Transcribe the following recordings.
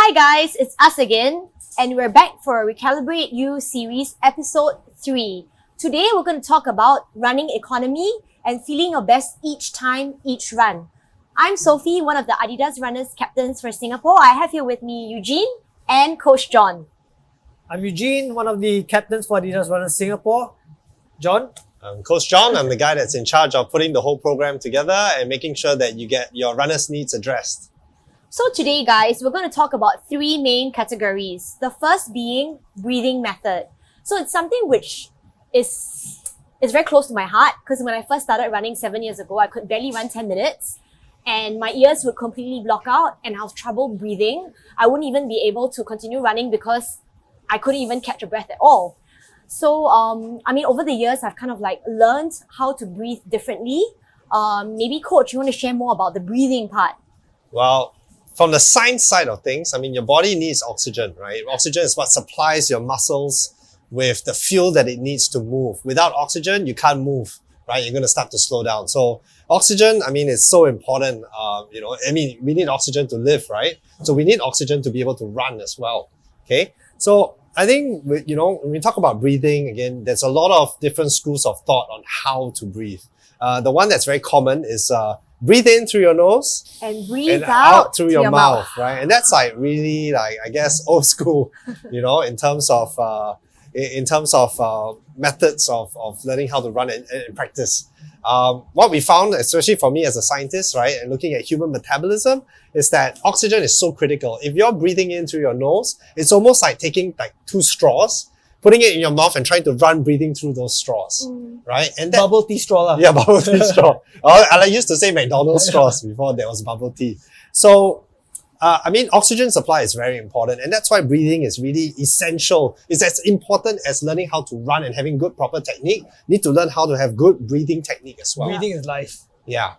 Hi guys, it's us again, and we're back for Recalibrate You series episode 3. Today we're going to talk about running economy and feeling your best each time, each run. I'm Sophie, one of the Adidas runners captains for Singapore. I have here with me Eugene and Coach John. I'm Eugene, one of the captains for Adidas Runners Singapore. John? I'm Coach John. I'm the guy that's in charge of putting the whole program together and making sure that you get your runners' needs addressed. So today guys, we're going to talk about 3 main categories. The first being breathing method. So it's something which is very close to my heart because when I first started running 7 years ago, I could barely run 10 minutes and my ears would completely block out and I was trouble breathing. I wouldn't even be able to continue running because I couldn't even catch a breath at all. So, over the years, I've kind of learned how to breathe differently. Maybe Coach, you want to share more about the breathing part? Well, from the science side of things, your body needs oxygen, right? Oxygen is what supplies your muscles with the fuel that it needs to move. Without oxygen, you can't move, right? You're going to start to slow down. So oxygen, is so important. We need oxygen to live, right? So we need oxygen to be able to run as well. Okay. So I think, when we talk about breathing, again, there's a lot of different schools of thought on how to breathe. The one that's very common is breathe in through your nose and breathe out through your mouth, right? And that's really old school, in terms of methods of learning how to run and practice. What we found, especially for me as a scientist, right, and looking at human metabolism, is that oxygen is so critical. If you're breathing in through your nose, it's almost like taking 2 straws, putting it in your mouth and trying to run breathing through those straws, right? And that, Bubble tea straw lah. Yeah, bubble tea straw. I used to say McDonald's straws before there was bubble tea. So, oxygen supply is very important, and that's why breathing is really essential. It's as important as learning how to run and having good proper technique. Need to learn how to have good breathing technique as well. Breathing is life. Yeah.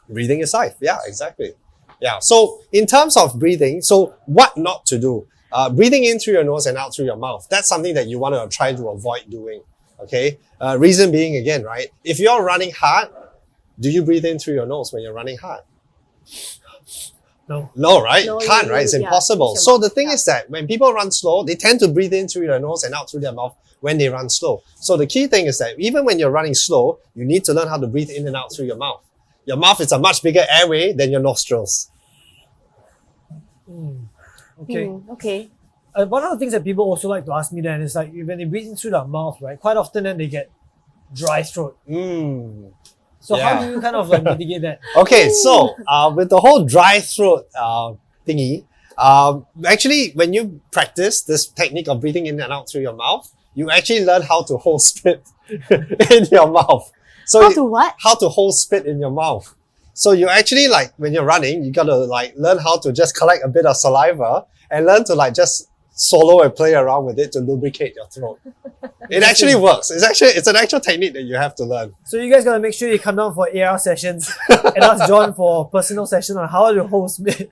Breathing is life. Yeah, exactly. Yeah. So in terms of breathing, so what not to do? Breathing in through your nose and out through your mouth. That's something that you want to try to avoid doing. Okay. Reason being again, right? If you're running hard, do you breathe in through your nose when you're running hard? No, right? No, You can't, right? It's impossible. So the thing is that when people run slow, they tend to breathe in through their nose and out through their mouth when they run slow. So the key thing is that even when you're running slow, you need to learn how to breathe in and out through your mouth. Your mouth is a much bigger airway than your nostrils. Okay. Okay. One of the things that people also like to ask me then is when they breathe in through their mouth, right? Quite often then they get dry throat. So how do you kind of mitigate that? Okay, so with the whole dry throat thingy, actually when you practice this technique of breathing in and out through your mouth, you actually learn how to hold spit in your mouth. So How to what? How to hold spit in your mouth. So you actually when you're running, you gotta learn how to just collect a bit of saliva and learn to just solo and play around with it to lubricate your throat. It actually works. It's an actual technique that you have to learn. So you guys gotta make sure you come down for AR sessions and ask John for personal session on how to hold spit.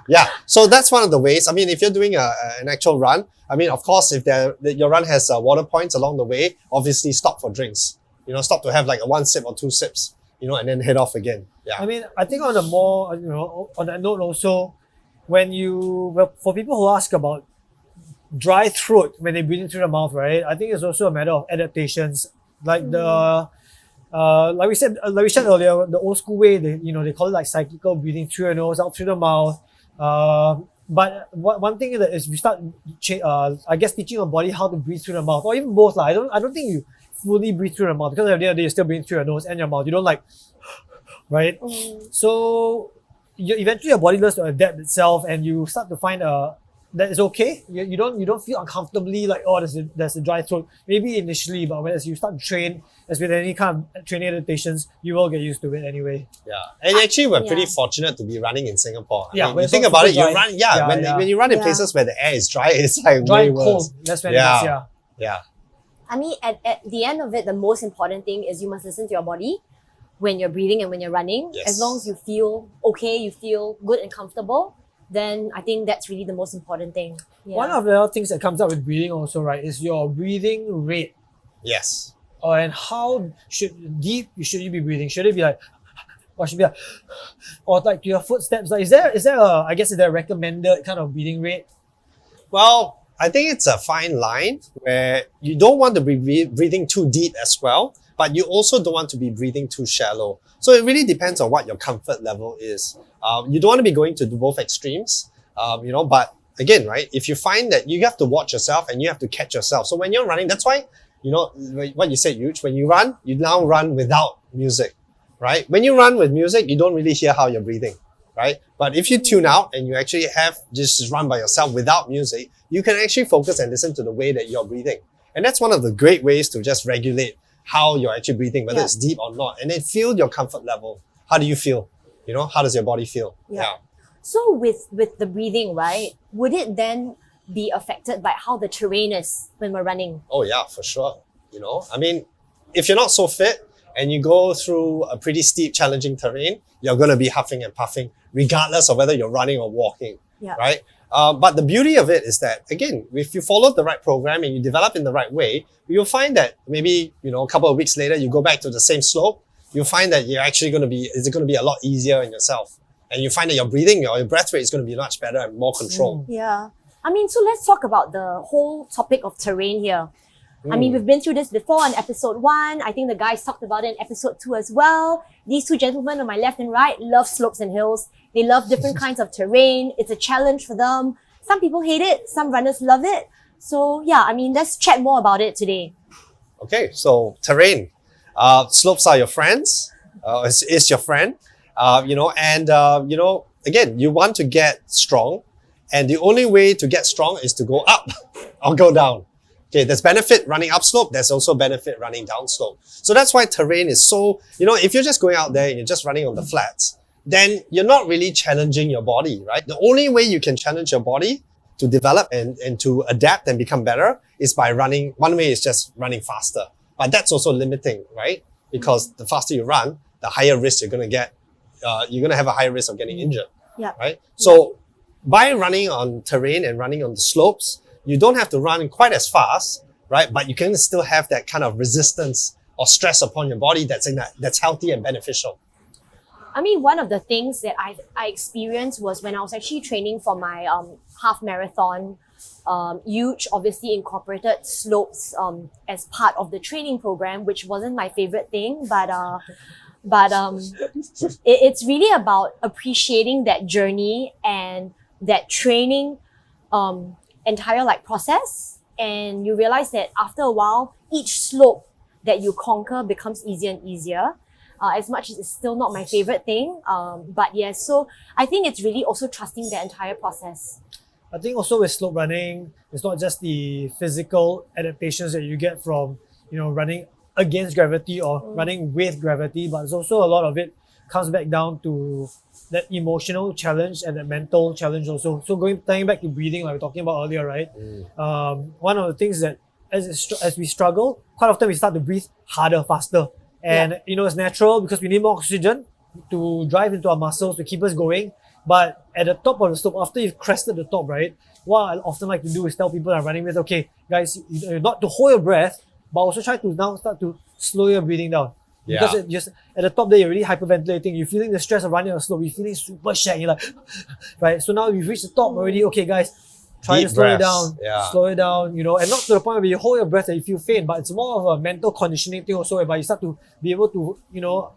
Yeah, so that's one of the ways. If you're doing an actual run, of course, if your run has water points along the way, obviously stop for drinks. Stop to have a 1 sip or 2 sips, and then head off again. Yeah. I think on a more, on that note also, for people who ask about dry throat when they breathe in through the mouth, right? I think it's also a matter of adaptations. Like we said earlier, the old school way, they call it cyclical breathing through your nose, out through the mouth. But one thing is we start, teaching your body how to breathe through the mouth, or even both. I don't think you fully breathe through the mouth because at the end of the day, you're still breathing through your nose and your mouth. You don't right? So eventually your body learns to adapt itself, and you start to find that it's okay. You don't feel uncomfortably there's a dry throat. Maybe initially, but as you start to train, as with any kind of training adaptations, you will get used to it anyway. Yeah, and actually we're pretty fortunate to be running in Singapore. When you think about it, you dry. run. When you run in places where the air is dry, it's dry way and worse. cold. That's when it is. Yeah. At the end of it, the most important thing is you must listen to your body when you're breathing and when you're running. Yes. As long as you feel okay, you feel good and comfortable, then I think that's really the most important thing. Yeah. One of the other things that comes up with breathing also, right, is your breathing rate. Yes. And how deep should you be breathing? Should it be or should be like, or like to your footsteps? Like, is there a, I guess, is there a recommended kind of breathing rate? Well, I think it's a fine line where you don't want to be breathing too deep as well, but you also don't want to be breathing too shallow. So it really depends on what your comfort level is. You don't want to be going to both extremes, but again, right, if you find that you have to watch yourself and you have to catch yourself. So when you're running, that's why, what you said, Yuj, when you run, you now run without music, right? When you run with music, you don't really hear how you're breathing, right? But if you tune out and you actually have just run by yourself without music, you can actually focus and listen to the way that you're breathing. And that's one of the great ways to just regulate how you're actually breathing, whether it's deep or not. And then feel your comfort level. How do you feel? How does your body feel? Yeah. So with the breathing, right, would it then be affected by how the terrain is when we're running? Oh yeah, for sure. If you're not so fit and you go through a pretty steep, challenging terrain, you're going to be huffing and puffing, regardless of whether you're running or walking, right? But the beauty of it is that, again, if you follow the right program and you develop in the right way, you'll find that maybe, a couple of weeks later, you go back to the same slope, you'll find that you're actually it's going to be a lot easier in yourself. And you find that your breathing or your breath rate is going to be much better and more controlled. Yeah. So let's talk about the whole topic of terrain here. We've been through this before on episode 1. I think the guys talked about it in episode 2 as well. These two gentlemen on my left and right love slopes and hills. They love different kinds of terrain. It's a challenge for them. Some people hate it. Some runners love it. So let's chat more about it today. Okay, so terrain. Slopes are your friends. Is your friend. Again, you want to get strong. And the only way to get strong is to go up or go down. Okay, there's benefit running upslope. There's also benefit running downslope. So that's why terrain is so, if you're just going out there and you're just running on the flats, then you're not really challenging your body, right? The only way you can challenge your body to develop and to adapt and become better is by running. One way is just running faster. But that's also limiting, right? Because the faster you run, the higher risk you're going to get. You're going to have a higher risk of getting injured, right? So by running on terrain and running on the slopes, you don't have to run quite as fast, right? But you can still have that kind of resistance or stress upon your body that's healthy and beneficial. One of the things that I experienced was when I was actually training for my half marathon. Huge, obviously incorporated slopes as part of the training program, which wasn't my favorite thing, but it's really about appreciating that journey and that training entire process. And you realize that after a while, each slope that you conquer becomes easier and easier. As much as it's still not my favorite thing. But yes, so I think it's really also trusting the entire process. I think also with slope running, it's not just the physical adaptations that you get from, running against gravity or running with gravity, but it's also a lot of it comes back down to that emotional challenge and that mental challenge also. So tying back to breathing, like we were talking about earlier, right? One of the things that as we struggle, quite often we start to breathe harder, faster. And it's natural because we need more oxygen to drive into our muscles to keep us going. But at the top of the slope, after you've crested the top, right, what I often like to do is tell people I'm running with, okay, guys, not to hold your breath, but also try to now start to slow your breathing down. Because it just at the top there, you're really hyperventilating. You're feeling the stress of running on a slope. You're feeling super shag. You're like, right? So now we've reached the top already. Okay, guys, try Deep to slow breaths. it down. Slow it down, and not to the point where you hold your breath and you feel faint, but it's more of a mental conditioning thing also, whereby you start to be able to,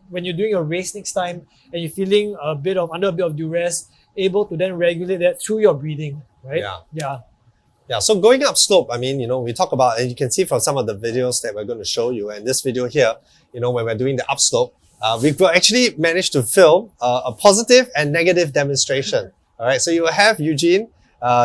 when you're doing a race next time and you're feeling under a bit of duress, able to then regulate that through your breathing, right? Yeah, so going up slope, we talk about, and you can see from some of the videos that we're going to show you, and this video here, when we're doing the upslope, we've actually managed to film a positive and negative demonstration. All right, so you will have Eugene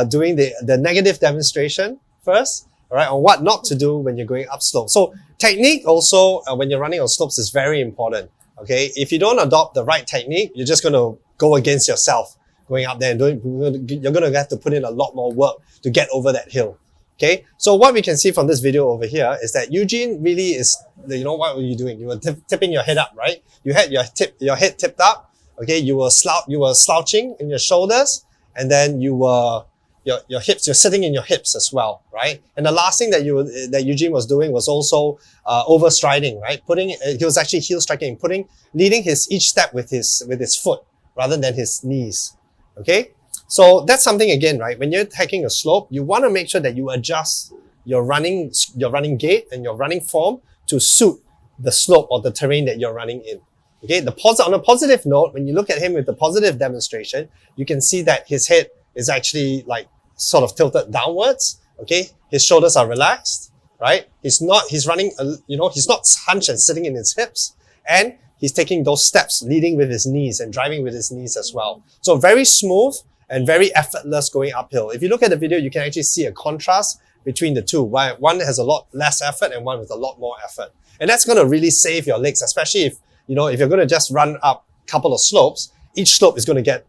doing the negative demonstration first, all right, on what not to do when you're going upslope. So technique also, when you're running on slopes, is very important. Okay, if you don't adopt the right technique, you're just going to go against yourself going up there and you're going to have to put in a lot more work to get over that hill. Okay, so what we can see from this video over here is that Eugene really is, what were you doing? You were tipping your head up, right? You had your head tipped up. Okay, you were slouching in your shoulders, and then your your hips, you're sitting in your hips as well, right? And the last thing that Eugene was doing was also overstriding, right? He was actually heel striking, leading each step with his foot rather than his knees. Okay, so that's something again, right? When you're taking a slope, you want to make sure that you adjust your running gait and your running form to suit the slope or the terrain that you're running in. Okay, on a positive note, when you look at him with the positive demonstration, you can see that his head is actually like sort of tilted downwards. Okay, his shoulders are relaxed, right? He's not hunched and sitting in his hips, and he's taking those steps, leading with his knees and driving with his knees as well. So very smooth and very effortless going uphill. If you look at the video, you can actually see a contrast between the two. One has a lot less effort and one with a lot more effort. And that's going to really save your legs, especially if you're going to just run up a couple of slopes. Each slope is going to get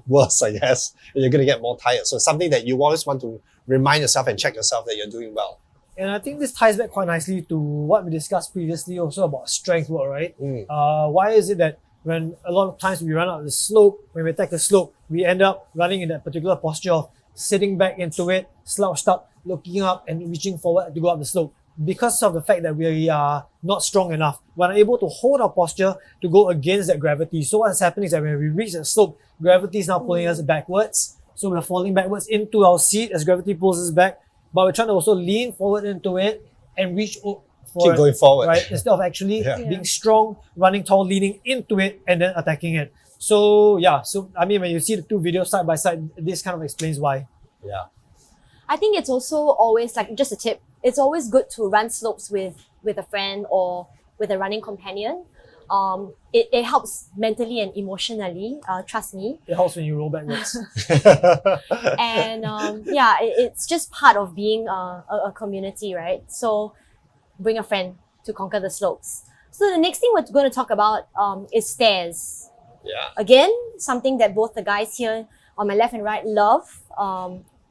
worse, I guess, and you're going to get more tired. So it's something that you always want to remind yourself and check yourself that you're doing well. And I think this ties back quite nicely to what we discussed previously also about strength work, right? Why is it that when a lot of times we run out the slope, when we attack the slope, we end up running in that particular posture of sitting back into it, slouched up, looking up and reaching forward to go up the slope? Because of the fact that we are not strong enough, we're unable to hold our posture to go against that gravity. So what's happening is that when we reach the slope, gravity is now pulling us backwards. So we're falling backwards into our seat as gravity pulls us back. But we're trying to also lean forward into it and reach forward. Keep going forward. Right? Instead of actually being strong, running tall, leaning into it and then attacking it. So I mean, when you see the two videos side by side, this kind of explains why. Yeah. I think it's also always, like, just a tip, it's always good to run slopes with a friend or with a running companion. It helps mentally and emotionally, trust me. It helps when you roll backwards. And it's just part of being a community, right? So bring a friend to conquer the slopes. So the next thing we're going to talk about is stairs. Yeah. Again, something that both the guys here on my left and right love,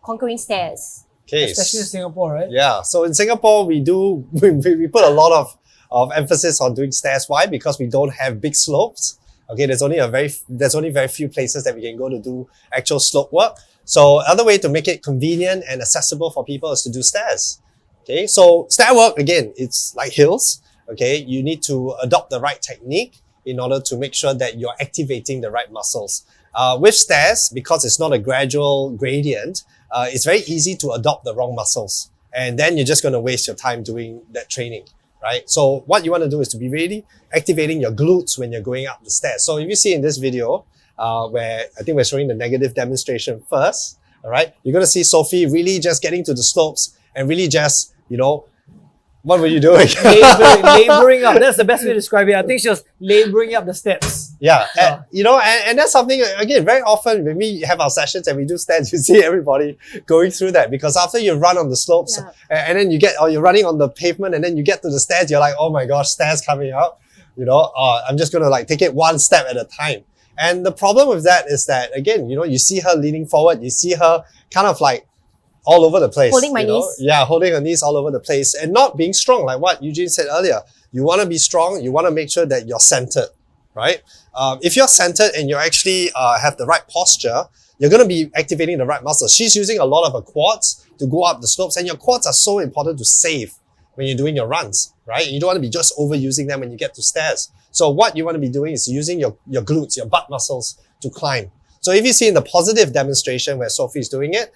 conquering stairs. Okay. Especially in Singapore, right? Yeah. So in Singapore, we put a lot of emphasis on doing stairs. Why? Because we don't have big slopes. Okay, there's only very few places that we can go to do actual slope work. So other way to make it convenient and accessible for people is to do stairs. Okay, so stair work, again, it's like hills. Okay, you need to adopt the right technique in order to make sure that you're activating the right muscles. With stairs, because it's not a gradual gradient, it's very easy to adopt the wrong muscles. And then you're just going to waste your time doing that training, right? So what you want to do is to be really activating your glutes when you're going up the stairs. So if you see in this video, where I think we're showing the negative demonstration first, all right, you're going to see Sophie really just getting to the slopes and really just, what were you doing? laboring up. That's the best way to describe it. I think she was laboring up the steps. Yeah. And that's something, again, very often when we have our sessions and we do stairs, you see everybody going through that, because after you run on the slopes and then you're running on the pavement and then you get to the stairs, you're like, oh my gosh, stairs coming up. I'm just going to take it one step at a time. And the problem with that is that, again, you see her leaning forward, you see her kind of like all over the place. Holding my knees. Yeah, holding her knees all over the place and not being strong, like what Eugene said earlier. You want to be strong, you want to make sure that you're centered, right? If you're centered and you actually have the right posture, you're going to be activating the right muscles. She's using a lot of her quads to go up the slopes, and your quads are so important to save when you're doing your runs, right? You don't want to be just overusing them when you get to stairs. So what you want to be doing is using your glutes, your butt muscles to climb. So if you see in the positive demonstration where Sophie's doing it,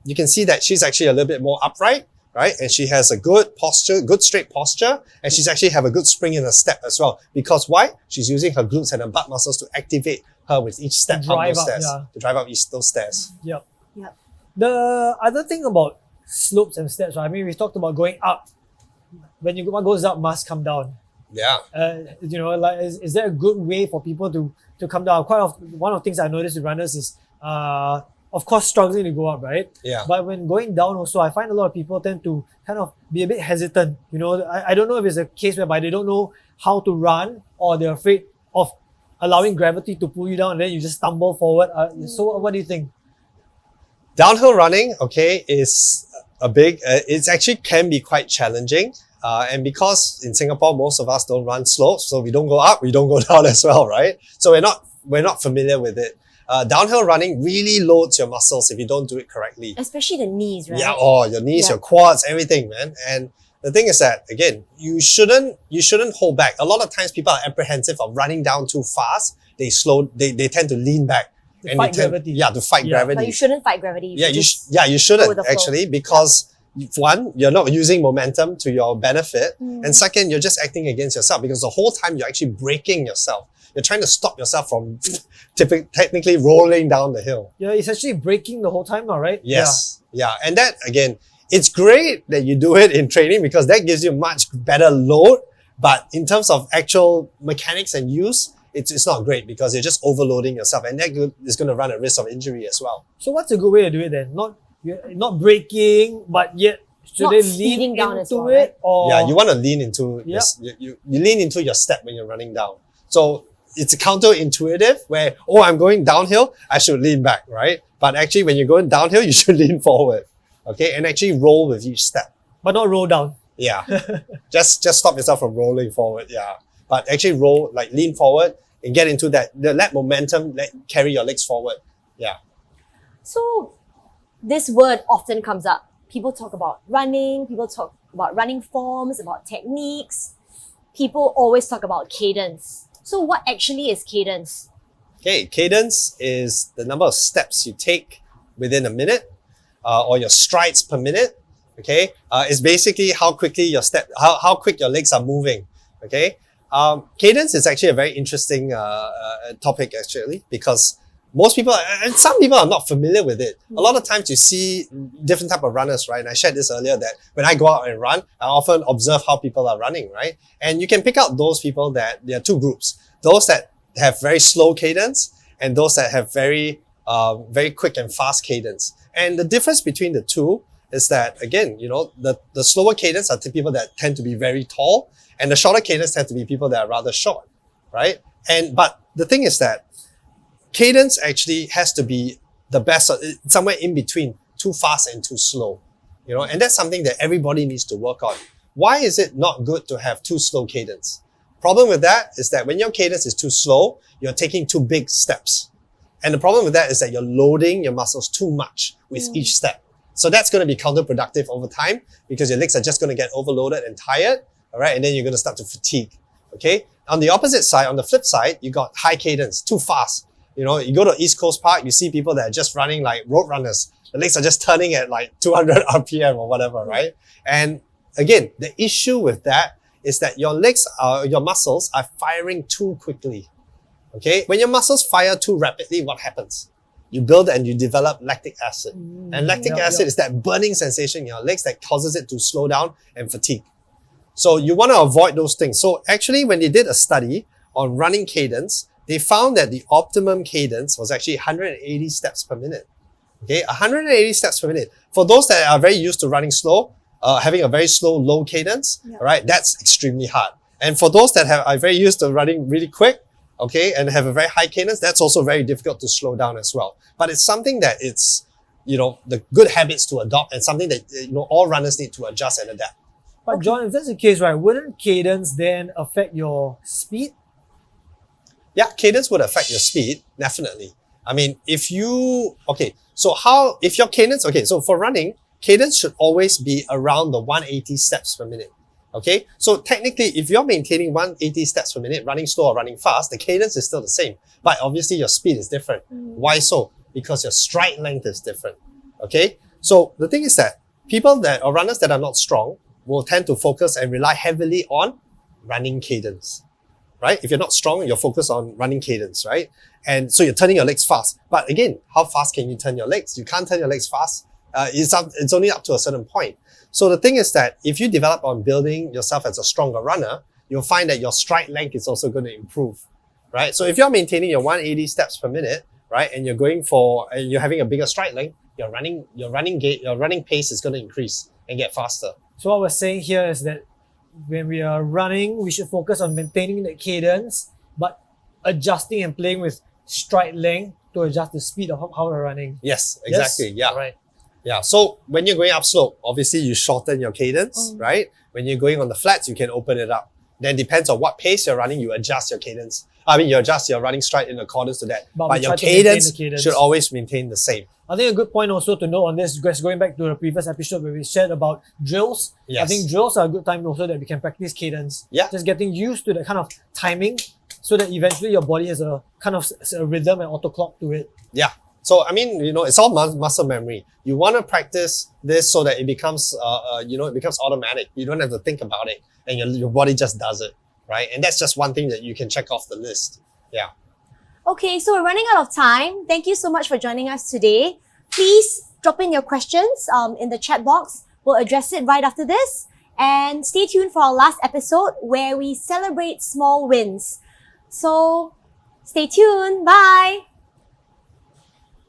you can see that she's actually a little bit more upright, right? And she has a good posture, good straight posture, and she's actually have a good spring in her step as well. Because why? She's using her glutes and her butt muscles to activate her with each step up those stairs. To drive up those stairs. Yep. The other thing about slopes and steps, right? I mean, we talked about going up. When what goes up must come down. Yeah. Is there a good way for people to come down? One of the things I noticed with runners is, of course, struggling to go up, right? Yeah. But when going down also, I find a lot of people tend to kind of be a bit hesitant. I don't know if it's a case whereby they don't know how to run, or they're afraid of allowing gravity to pull you down and then you just stumble forward. So what do you think? Downhill running, okay, is it actually can be quite challenging. And because in Singapore, most of us don't run slopes, so we don't go up, we don't go down as well, right? So we're not familiar with it. downhill running really loads your muscles if you don't do it correctly. Especially the knees, right? Yeah, oh, your knees, Yeah. your quads, everything, man. And the thing is that, again, you shouldn't hold back. A lot of times people are apprehensive of running down too fast. They tend to lean back. To fight gravity. Yeah, to fight Yeah. gravity. But you shouldn't fight gravity. Yeah, should just you go with shouldn't the flow. actually, because one, you're not using momentum to your benefit, Mm. and second, you're just acting against yourself because the whole time you're actually breaking yourself. You're trying to stop yourself from technically rolling down the hill. Yeah, it's actually breaking the whole time now, right? Yes, yeah, and that again, it's great that you do it in training because that gives you much better load. But in terms of actual mechanics and use, it's not great because you're just overloading yourself, and that is going to run a risk of injury as well. So what's a good way to do it then? Not breaking, but yet should Not they speeding lean down into as well, it? right? Or Yeah, you want to lean into Yeah. you lean into your step when you're running down. So it's counterintuitive where, oh, I'm going downhill, I should lean back, right? But actually when you're going downhill, you should lean forward. Okay, and actually roll with each step. but not roll down. Yeah. just stop yourself from rolling forward. Yeah. But actually roll, like lean forward and get into that, let momentum carry your legs forward. Yeah. So this word often comes up. People talk about running, people talk about running forms, about techniques. People always talk about cadence. So what actually is cadence? Okay, cadence is the number of steps you take within a minute, or your strides per minute. Okay, it's basically how quickly how quick your legs are moving. Okay, cadence is actually a very interesting topic actually, because most people and some people are not familiar with it. A lot of times you see different type of runners, right? And I shared this earlier that when I go out and run, I often observe how people are running, right? And you can pick out those people that there are two groups: those that have very slow cadence and those that have very quick and fast cadence. And the difference between the two is that, again, you know, the slower cadence are the people that tend to be very tall, and the shorter cadence tend to be people that are rather short, right? But the thing is that cadence actually has to be the best, somewhere in between too fast and too slow, you know, and that's something that everybody needs to work on. Why is it not good to have too slow cadence? Problem with that is that when your cadence is too slow, you're taking too big steps. And the problem with that is that you're loading your muscles too much with each step. So that's going to be counterproductive over time because your legs are just going to get overloaded and tired, all right? And then you're going to start to fatigue, okay? On the opposite side, on the flip side, you got high cadence, too fast. You know, you go to East Coast Park, you see people that are just running like road runners. The legs are just turning at like 200 RPM or whatever, right? And again, the issue with that is that your muscles are firing too quickly, okay? When your muscles fire too rapidly, what happens? You build and you develop lactic acid. And lactic acid is that burning sensation in your legs that causes it to slow down and fatigue. So you want to avoid those things. So actually, when they did a study on running cadence, they found that the optimum cadence was actually 180 steps per minute. Okay, 180 steps per minute. For those that are very used to running slow, having a very slow, low cadence, all right, that's extremely hard. And for those that are very used to running really quick, okay, and have a very high cadence, that's also very difficult to slow down as well. But it's something that it's, you know, the good habits to adopt and something that, you know, all runners need to adjust and adapt. But John, if that's the case, right, wouldn't cadence then affect your speed? Yeah, cadence would affect your speed, definitely. I mean, if your cadence, so for running, cadence should always be around the 180 steps per minute. Okay, so technically, if you're maintaining 180 steps per minute, running slow or running fast, the cadence is still the same. But obviously, your speed is different. Why so? Because your stride length is different. Okay, so the thing is that runners that are not strong will tend to focus and rely heavily on running cadence. Right? If you're not strong, you're focused on running cadence, right? And so you're turning your legs fast. But again, how fast can you turn your legs? You can't turn your legs fast. It's only up to a certain point. So the thing is that if you develop on building yourself as a stronger runner, you'll find that your stride length is also going to improve, right? So if you're maintaining your 180 steps per minute, right, and you're having a bigger stride length, your running pace is going to increase and get faster. So what we're saying here is that when we are running, we should focus on maintaining the cadence, but adjusting and playing with stride length to adjust the speed of how we're running. Yes, exactly. Yes? Yeah. Right. Yeah. So when you're going upslope, obviously you shorten your cadence, right? When you're going on the flats, you can open it up. Then depends on what pace you're running, you adjust your cadence I mean, you adjust your running stride in accordance to that. But But we your try to maintain cadence, the cadence. should always maintain the same. I think a good point also to note on this, guys, going back to the previous episode where we shared about drills. I Yes. think drills are a good time also that we can practice cadence. Yeah. Just getting used to that kind of timing so that eventually your body has a kind of a rhythm and auto clock to it. Yeah. So, I mean, it's all muscle memory. You want to practice this so that it becomes, it becomes automatic. You don't have to think about it and your body just does it, right? And that's just one thing that you can check off the list. Yeah. Okay, so we're running out of time. Thank you so much for joining us today. Please drop in your questions in the chat box. We'll address it right after this. And stay tuned for our last episode where we celebrate small wins. So stay tuned. Bye.